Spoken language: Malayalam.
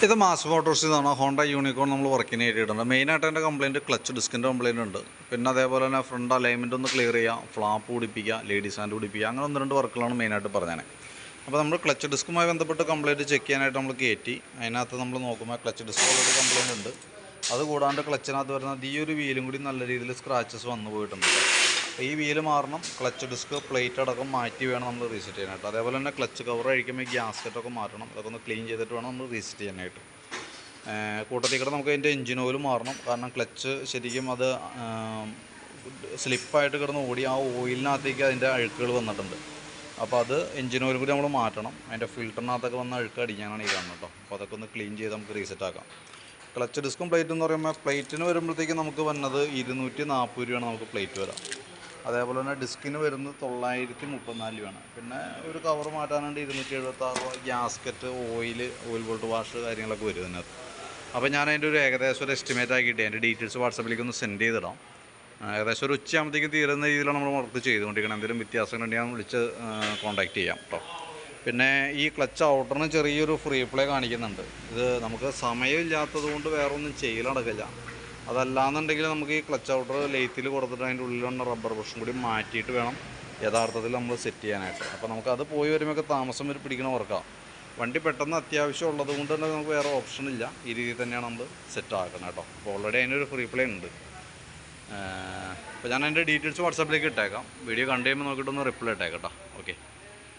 ഇത് മാസ് മോട്ടോഴ്സിൽ നിന്നാണ് ഹോണ്ട യൂണിക്കോൺ നമ്മൾ വർക്കിന് ചെയ്തിട്ടുണ്ട്. മെയിനായിട്ട് എൻ്റെ കംപ്ലയിൻറ്റ് ക്ലച്ച് ഡിസ്കിൻ്റെ കംപ്ലയിൻ്റ് ഉണ്ട്. പിന്നെ അതേപോലെ തന്നെ ഫ്രണ്ട് അലൈൻമെൻറ്റ് ഒന്ന് ക്ലിയർ ചെയ്യുക, ഫ്ലാപ്പ് പിടിപ്പിക്കുക, ലേഡീസ് ഹാൻഡ് പിടിപ്പിക്കുക, അങ്ങനെ 1-2 വർക്കുകളാണ് മെയിനായിട്ട് പറഞ്ഞത്. അപ്പോൾ നമ്മൾ ക്ലച്ച് ഡിസ്കുമായി ബന്ധപ്പെട്ട് കംപ്ലയിൻറ്റ് ചെക്ക് ചെയ്യാനായിട്ട് നമ്മൾ കയറ്റി. അതിനകത്ത് നമ്മൾ നോക്കുമ്പോൾ ക്ലച്ച് ഡിസ്കുകളൊരു കംപ്ലയിൻ്റ് ഉണ്ട്. അതുകൂടാണ്ട് ക്ലച്ചിനകത്ത് വരുന്നത് ഈ ഒരു വീലും കൂടി നല്ല രീതിയിൽ സ്ക്രാച്ചസ് വന്നു പോയിട്ടുണ്ട്. ഈ വീല് മാറണം, ക്ലച്ച് ഡിസ്ക് പ്ലേറ്റ് അടക്കം മാറ്റി വേണം നമ്മൾ റീസെറ്റ് ചെയ്യാനായിട്ട്. അതേപോലെ തന്നെ ക്ലച്ച് കവർ അഴിക്കുമ്പോൾ ഈ ഗ്യാസ്കറ്റൊക്കെ മാറ്റണം. അതൊക്കെ ഒന്ന് ക്ലീൻ ചെയ്തിട്ട് വേണം നമ്മൾ റീസെറ്റ് ചെയ്യാനായിട്ട്. കൂട്ടത്തിൽ കൂടെ നമുക്ക് അതിൻ്റെ എൻജിൻ ഓയിൽ മാറണം. കാരണം ക്ലച്ച് ശരിക്കും അത് സ്ലിപ്പായിട്ട് കിടന്ന് ഓടി ആ ഓയിലിനകത്തേക്ക് അതിൻ്റെ അഴുക്കുകൾ വന്നിട്ടുണ്ട്. അപ്പോൾ അത് എൻജിൻ ഓയിൽ കൂടി നമ്മൾ മാറ്റണം. അതിൻ്റെ ഫിൽറ്ററിനകത്തൊക്കെ വന്ന് അഴുക്ക് അടിക്കാനാണ് ഈ കാണുന്നത് കേട്ടോ. അപ്പോൾ അതൊക്കെ ഒന്ന് ക്ലീൻ ചെയ്ത് നമുക്ക് റീസെറ്റ് ആക്കാം. ക്ലച്ച് ഡിസ്കും പ്ലേറ്റ് എന്ന് പറയുമ്പോൾ പ്ലേറ്റിന് വരുമ്പോഴത്തേക്ക് നമുക്ക് വന്നത് 240 രൂപയാണ് നമുക്ക് പ്ലേറ്റ് വരാം. അതേപോലെ തന്നെ ഡിസ്കിന് വരുന്നത് 934 രൂപയാണ്. പിന്നെ ഒരു കവർ മാറ്റാനുണ്ട് 276 രൂപ. ഗ്യാസ്കറ്റ്, ഓയിൽ ബോൾട്ട് വാഷ് കാര്യങ്ങളൊക്കെ വരും ഇതിനകത്ത്. അപ്പോൾ ഞാൻ അതിൻ്റെ ഒരു ഏകദേശം ഒരു എസ്റ്റിമേറ്റ് ആക്കിയിട്ട് അതിൻ്റെ ഡീറ്റെയിൽസ് വാട്സാപ്പിലേക്ക് ഒന്ന് സെൻഡ് ചെയ്തിടാം. ഏകദേശം ഒരു ഉച്ചയാകുമ്പോഴത്തേക്കും തീരുന്ന രീതിയിലാണ് നമ്മൾ വർക്ക് ചെയ്തുകൊണ്ടിരിക്കുന്നത്. എന്തെങ്കിലും വ്യത്യാസങ്ങളുണ്ടെങ്കിൽ ഞാൻ വിളിച്ച് കോൺടാക്റ്റ് ചെയ്യാം കേട്ടോ. പിന്നെ ഈ ക്ലച്ച് ഔട്ടറിന് ചെറിയൊരു ഫ്രീ പ്ലേ കാണിക്കുന്നുണ്ട്. ഇത് നമുക്ക് സമയമില്ലാത്തത് കൊണ്ട് വേറെ ഒന്നും ചെയ്യൽ നടക്കില്ല. അതല്ലാന്നുണ്ടെങ്കിൽ നമുക്ക് ഈ ക്ലച്ച് ഔട്ടർ ലെയ്ത്തിൽ കൊടുത്തിട്ട് അതിൻ്റെ ഉള്ളിലുള്ള റബ്ബർ ബ്രഷും കൂടി മാറ്റിയിട്ട് വേണം യഥാർത്ഥത്തിൽ നമ്മൾ സെറ്റ് ചെയ്യാനായിട്ട്. അപ്പോൾ നമുക്കത് പോയി വരുമ്പോഴൊക്കെ താമസം പിടിക്കണ വർക്കാണ്. വണ്ടി പെട്ടെന്ന് അത്യാവശ്യം ഉള്ളത് കൊണ്ട് തന്നെ നമുക്ക് വേറെ ഓപ്ഷൻ ഇല്ല. ഈ രീതിയിൽ തന്നെയാണ് നമ്മൾ സെറ്റ് ആക്കുന്നത് കേട്ടോ. അപ്പോൾ ഓൾറെഡി അതിനൊരു ഫ്രീ പ്ലേ ഉണ്ട്. അപ്പോൾ ഞാൻ അതിൻ്റെ ഡീറ്റെയിൽസ് വാട്സാപ്പിലേക്ക് ഇട്ടേക്കാം. വീഡിയോ കണ്ടു കഴിയുമ്പോൾ നോക്കിയിട്ടൊന്ന് റിപ്ലൈ ഇട്ടേക്കാം കേട്ടോ. ഓക്കെ.